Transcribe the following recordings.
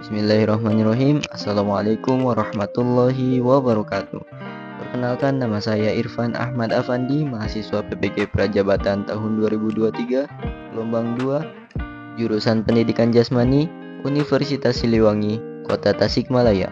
Bismillahirrahmanirrahim. Assalamualaikum warahmatullahi wabarakatuh. Perkenalkan, nama saya Irfan Ahmad Afandi, mahasiswa PPG Prajabatan tahun 2023, gelombang 2, jurusan Pendidikan Jasmani, Universitas Siliwangi, Kota Tasikmalaya.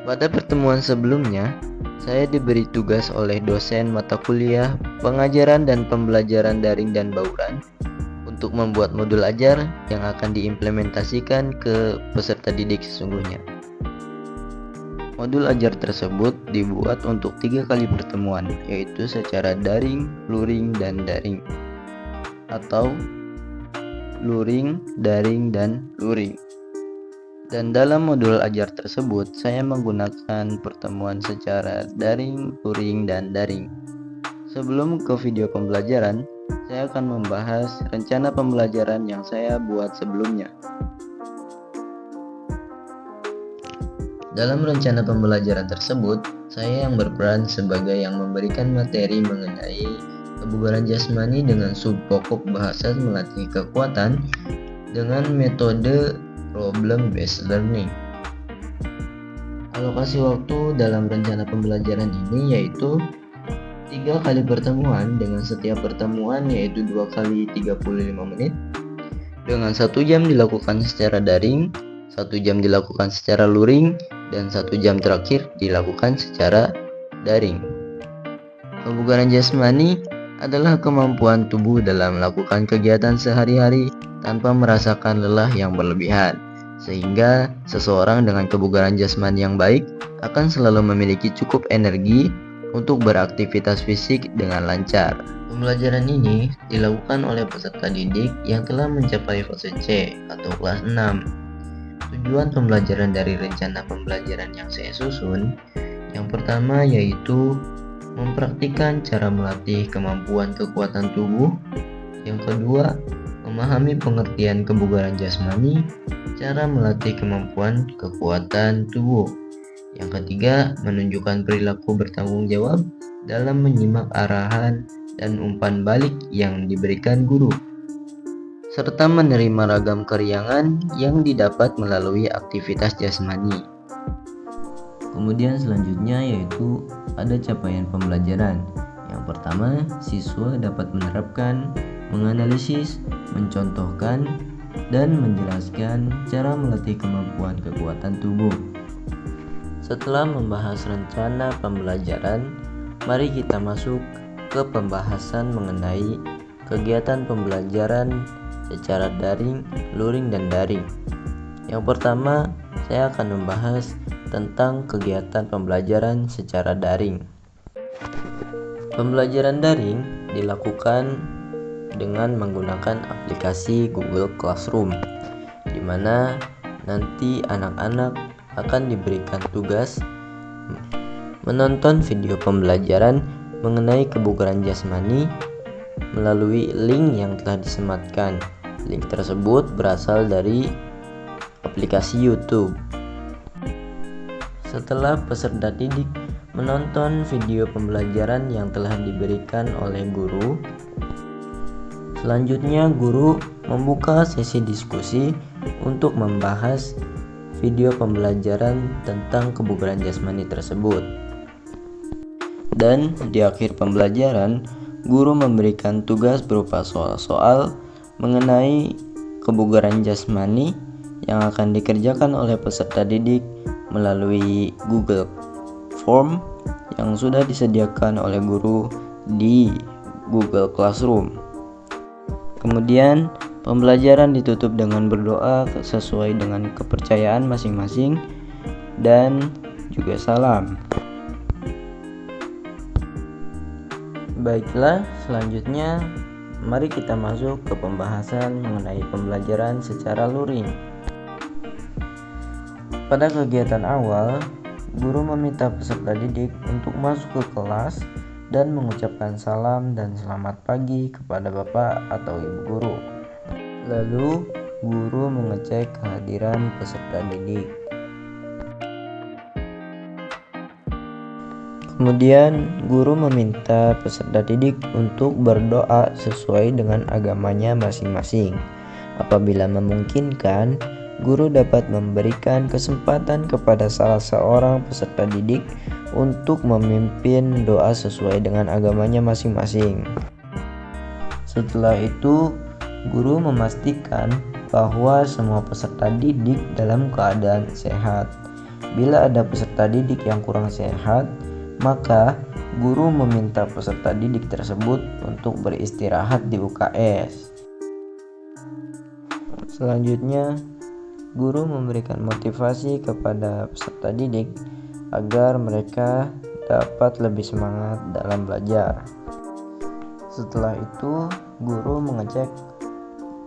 Pada pertemuan sebelumnya, saya diberi tugas oleh dosen mata kuliah pengajaran dan pembelajaran daring dan bauran untuk membuat modul ajar yang akan diimplementasikan ke peserta didik sesungguhnya. Modul ajar tersebut dibuat untuk 3 kali pertemuan, yaitu secara daring, luring, dan daring, atau luring, daring, dan luring. Dan dalam modul ajar tersebut, saya menggunakan pertemuan secara daring, luring, dan daring. Sebelum ke video pembelajaran, saya akan membahas rencana pembelajaran yang saya buat sebelumnya. Dalam rencana pembelajaran tersebut, saya yang berperan sebagai yang memberikan materi mengenai kebugaran jasmani dengan subpokok bahasa melatih kekuatan dengan metode problem based learning. Alokasi waktu dalam rencana pembelajaran ini yaitu 3 kali pertemuan, dengan setiap pertemuan yaitu 2 kali 35 menit, dengan 1 jam dilakukan secara daring, 1 jam dilakukan secara luring, dan 1 jam terakhir dilakukan secara daring. Kebugaran jasmani adalah kemampuan tubuh dalam melakukan kegiatan sehari-hari tanpa merasakan lelah yang berlebihan, sehingga seseorang dengan kebugaran jasmani yang baik akan selalu memiliki cukup energi untuk beraktivitas fisik dengan lancar. Pembelajaran ini dilakukan oleh peserta didik yang telah mencapai fase C atau kelas 6. Tujuan pembelajaran dari rencana pembelajaran yang saya susun, yang pertama yaitu mempraktikkan cara melatih kemampuan kekuatan tubuh. Yang kedua, memahami pengertian kebugaran jasmani, cara melatih kemampuan kekuatan tubuh. Yang ketiga, menunjukkan perilaku bertanggung jawab dalam menyimak arahan dan umpan balik yang diberikan guru, serta menerima ragam keriangan yang didapat melalui aktivitas jasmani. Kemudian selanjutnya yaitu ada capaian pembelajaran. Yang pertama, siswa dapat menerapkan, menganalisis, mencontohkan, dan menjelaskan cara melatih kemampuan kekuatan tubuh. Setelah membahas rencana pembelajaran, mari kita masuk ke pembahasan mengenai kegiatan pembelajaran secara daring, luring, dan daring. Yang pertama, saya akan membahas tentang kegiatan pembelajaran secara daring. Pembelajaran daring dilakukan dengan menggunakan aplikasi Google Classroom, di mana nanti anak-anak akan diberikan tugas menonton video pembelajaran mengenai kebugaran jasmani melalui link yang telah disematkan. Link tersebut berasal dari aplikasi YouTube. Setelah peserta didik menonton video pembelajaran yang telah diberikan oleh guru, selanjutnya guru membuka sesi diskusi untuk membahas video pembelajaran tentang kebugaran jasmani tersebut. Dan di akhir pembelajaran, guru memberikan tugas berupa soal-soal mengenai kebugaran jasmani yang akan dikerjakan oleh peserta didik melalui Google Form yang sudah disediakan oleh guru di Google Classroom. Kemudian pembelajaran ditutup dengan berdoa sesuai dengan kepercayaan masing-masing dan juga salam. Baiklah, selanjutnya mari kita masuk ke pembahasan mengenai pembelajaran secara luring. Pada kegiatan awal, guru meminta peserta didik untuk masuk ke kelas dan mengucapkan salam dan selamat pagi kepada Bapak atau Ibu guru. Lalu, guru mengecek kehadiran peserta didik. Kemudian, guru meminta peserta didik untuk berdoa sesuai dengan agamanya masing-masing. Apabila memungkinkan, guru dapat memberikan kesempatan kepada salah seorang peserta didik untuk memimpin doa sesuai dengan agamanya masing-masing. Setelah itu, guru memastikan bahwa semua peserta didik dalam keadaan sehat. Bila ada peserta didik yang kurang sehat, maka guru meminta peserta didik tersebut untuk beristirahat di UKS. Selanjutnya, guru memberikan motivasi kepada peserta didik agar mereka dapat lebih semangat dalam belajar. Setelah itu, guru mengecek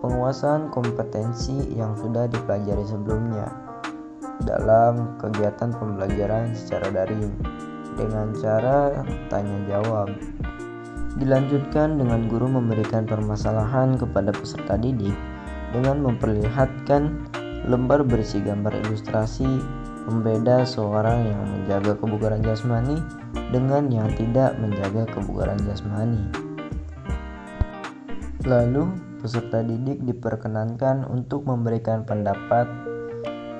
penguasaan kompetensi yang sudah dipelajari sebelumnya dalam kegiatan pembelajaran secara daring dengan cara tanya jawab. Dilanjutkan dengan guru memberikan permasalahan kepada peserta didik dengan memperlihatkan lembar berisi gambar ilustrasi pembeda seorang yang menjaga kebugaran jasmani dengan yang tidak menjaga kebugaran jasmani. Lalu, peserta didik diperkenankan untuk memberikan pendapat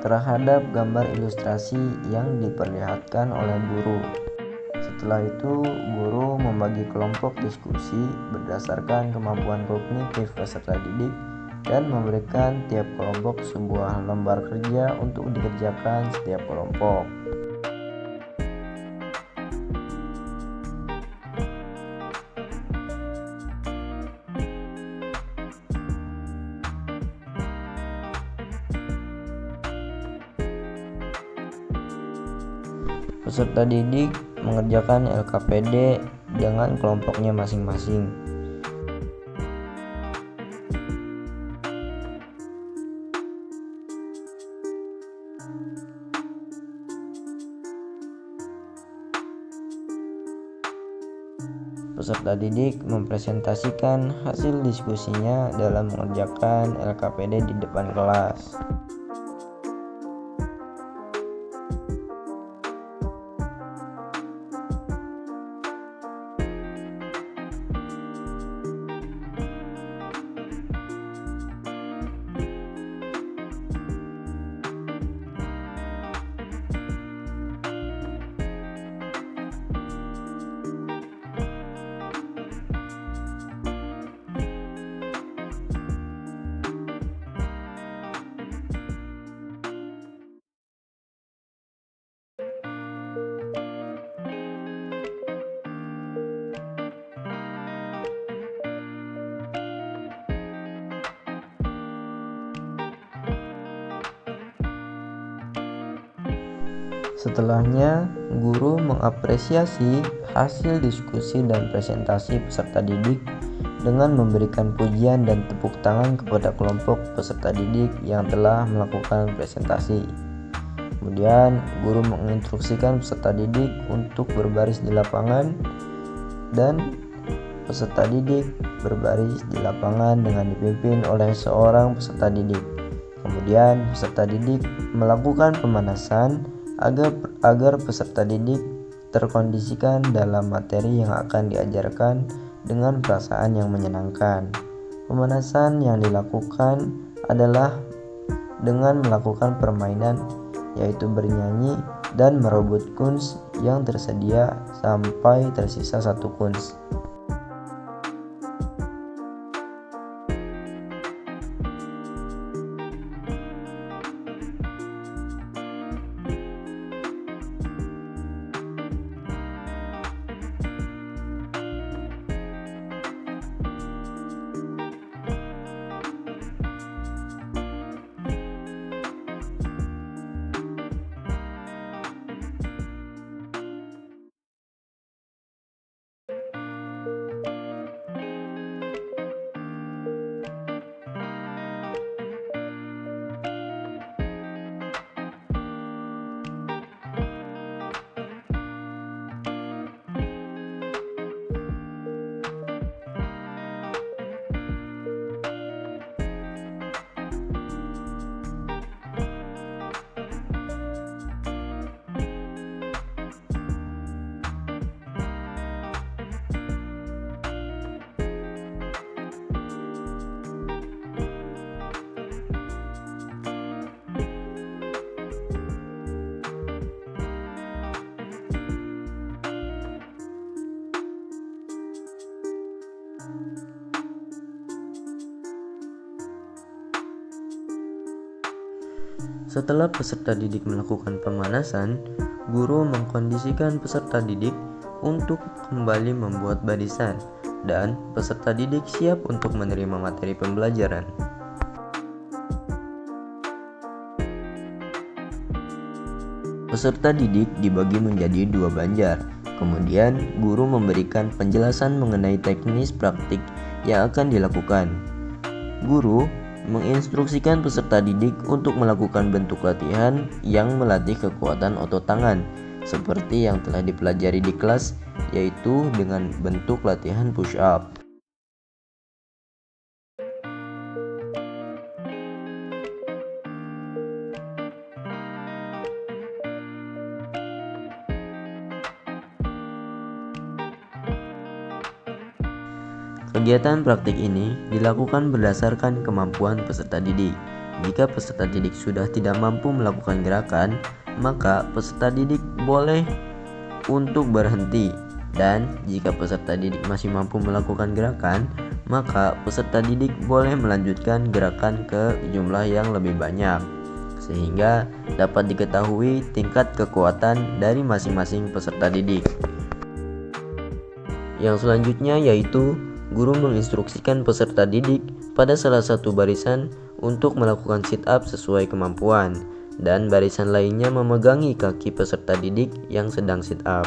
terhadap gambar ilustrasi yang diperlihatkan oleh guru. Setelah itu, guru membagi kelompok diskusi berdasarkan kemampuan kognitif peserta didik dan memberikan tiap kelompok sebuah lembar kerja untuk dikerjakan setiap kelompok. Peserta didik mengerjakan LKPD dengan kelompoknya masing-masing. Peserta didik mempresentasikan hasil diskusinya dalam mengerjakan LKPD di depan kelas. Setelahnya, guru mengapresiasi hasil diskusi dan presentasi peserta didik dengan memberikan pujian dan tepuk tangan kepada kelompok peserta didik yang telah melakukan presentasi. Kemudian, guru menginstruksikan peserta didik untuk berbaris di lapangan dan peserta didik berbaris di lapangan dengan dipimpin oleh seorang peserta didik. Kemudian, peserta didik melakukan pemanasan agar peserta didik terkondisikan dalam materi yang akan diajarkan dengan perasaan yang menyenangkan. Pemanasan yang dilakukan adalah dengan melakukan permainan, yaitu bernyanyi dan merebut kuns yang tersedia sampai tersisa satu kuns. Setelah peserta didik melakukan pemanasan, guru mengkondisikan peserta didik untuk kembali membuat barisan dan peserta didik siap untuk menerima materi pembelajaran. Peserta didik dibagi menjadi 2 banjar. Kemudian, guru memberikan penjelasan mengenai teknis praktik yang akan dilakukan. Guru menginstruksikan peserta didik untuk melakukan bentuk latihan yang melatih kekuatan otot tangan, seperti yang telah dipelajari di kelas, yaitu dengan bentuk latihan push up. Kegiatan praktik ini dilakukan berdasarkan kemampuan peserta didik. Jika peserta didik sudah tidak mampu melakukan gerakan, maka peserta didik boleh untuk berhenti. Dan jika peserta didik masih mampu melakukan gerakan, maka peserta didik boleh melanjutkan gerakan ke jumlah yang lebih banyak, sehingga dapat diketahui tingkat kekuatan dari masing-masing peserta didik. Yang selanjutnya yaitu guru menginstruksikan peserta didik pada salah satu barisan untuk melakukan sit up sesuai kemampuan, dan barisan lainnya memegangi kaki peserta didik yang sedang sit up.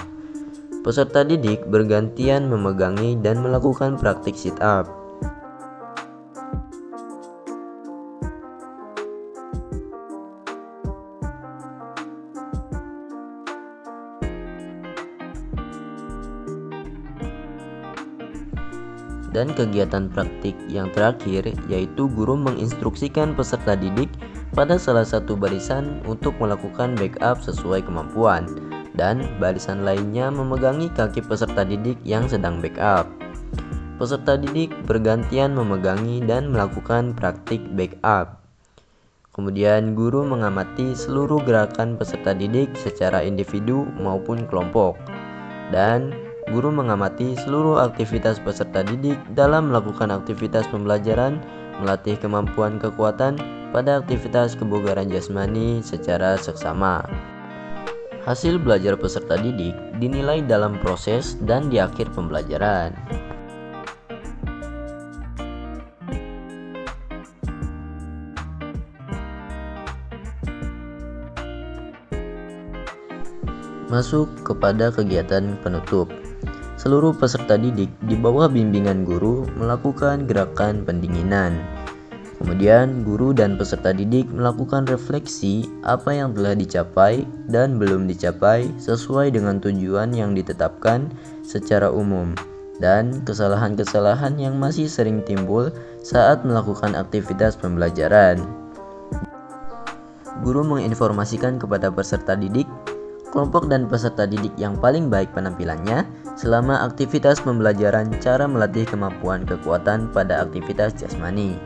Peserta didik bergantian memegangi dan melakukan praktik sit up. Dan kegiatan praktik yang terakhir yaitu guru menginstruksikan peserta didik pada salah satu barisan untuk melakukan backup sesuai kemampuan, dan barisan lainnya memegangi kaki peserta didik yang sedang backup. Peserta didik bergantian memegangi dan melakukan praktik backup. Kemudian guru mengamati seluruh gerakan peserta didik secara individu maupun kelompok, dan guru mengamati seluruh aktivitas peserta didik dalam melakukan aktivitas pembelajaran, melatih kemampuan kekuatan pada aktivitas kebugaran jasmani secara seksama. Hasil belajar peserta didik dinilai dalam proses dan di akhir pembelajaran. Masuk kepada kegiatan penutup. Seluruh peserta didik di bawah bimbingan guru melakukan gerakan pendinginan. Kemudian guru dan peserta didik melakukan refleksi apa yang telah dicapai dan belum dicapai sesuai dengan tujuan yang ditetapkan secara umum, dan kesalahan-kesalahan yang masih sering timbul saat melakukan aktivitas pembelajaran. Guru menginformasikan kepada peserta didik kelompok dan peserta didik yang paling baik penampilannya selama aktivitas pembelajaran cara melatih kemampuan kekuatan pada aktivitas jasmani.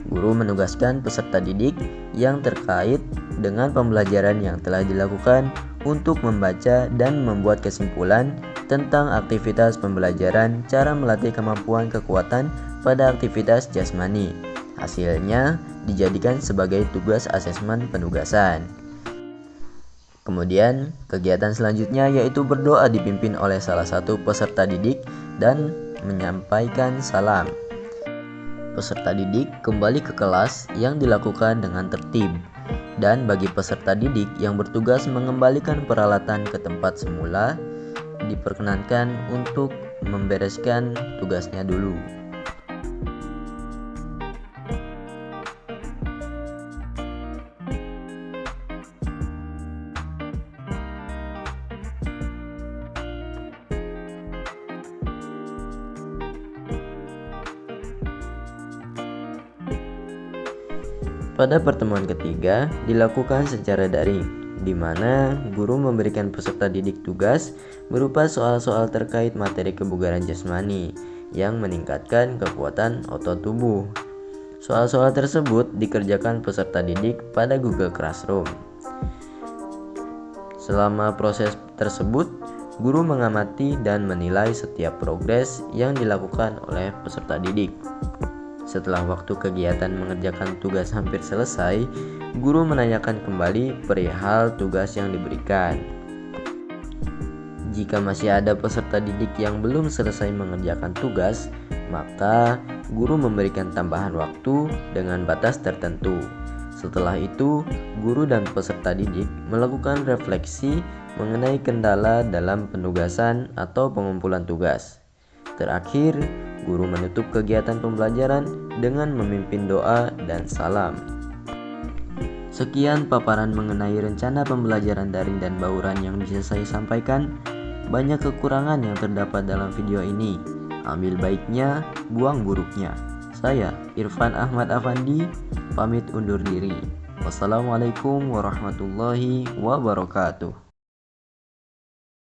Guru menugaskan peserta didik yang terkait dengan pembelajaran yang telah dilakukan untuk membaca dan membuat kesimpulan tentang aktivitas pembelajaran cara melatih kemampuan kekuatan pada aktivitas jasmani. Hasilnya dijadikan sebagai tugas asesmen penugasan. Kemudian, kegiatan selanjutnya yaitu berdoa dipimpin oleh salah satu peserta didik dan menyampaikan salam. Peserta didik kembali ke kelas yang dilakukan dengan tertib, dan bagi peserta didik yang bertugas mengembalikan peralatan ke tempat semula, diperkenankan untuk membereskan tugasnya dulu. Pada pertemuan ketiga dilakukan secara daring, di mana guru memberikan peserta didik tugas berupa soal-soal terkait materi kebugaran jasmani yang meningkatkan kekuatan otot tubuh. Soal-soal tersebut dikerjakan peserta didik pada Google Classroom. Selama proses tersebut, guru mengamati dan menilai setiap progres yang dilakukan oleh peserta didik. Setelah waktu kegiatan mengerjakan tugas hampir selesai, guru menanyakan kembali perihal tugas yang diberikan. Jika masih ada peserta didik yang belum selesai mengerjakan tugas, maka guru memberikan tambahan waktu dengan batas tertentu. Setelah itu, guru dan peserta didik melakukan refleksi mengenai kendala dalam penugasan atau pengumpulan tugas. Terakhir, guru menutup kegiatan pembelajaran dengan memimpin doa dan salam. Sekian paparan mengenai rencana pembelajaran daring dan bauran yang bisa saya sampaikan. Banyak kekurangan yang terdapat dalam video ini. Ambil baiknya, buang buruknya. Saya, Irfan Ahmad Afandi, pamit undur diri. Wassalamualaikum warahmatullahi wabarakatuh.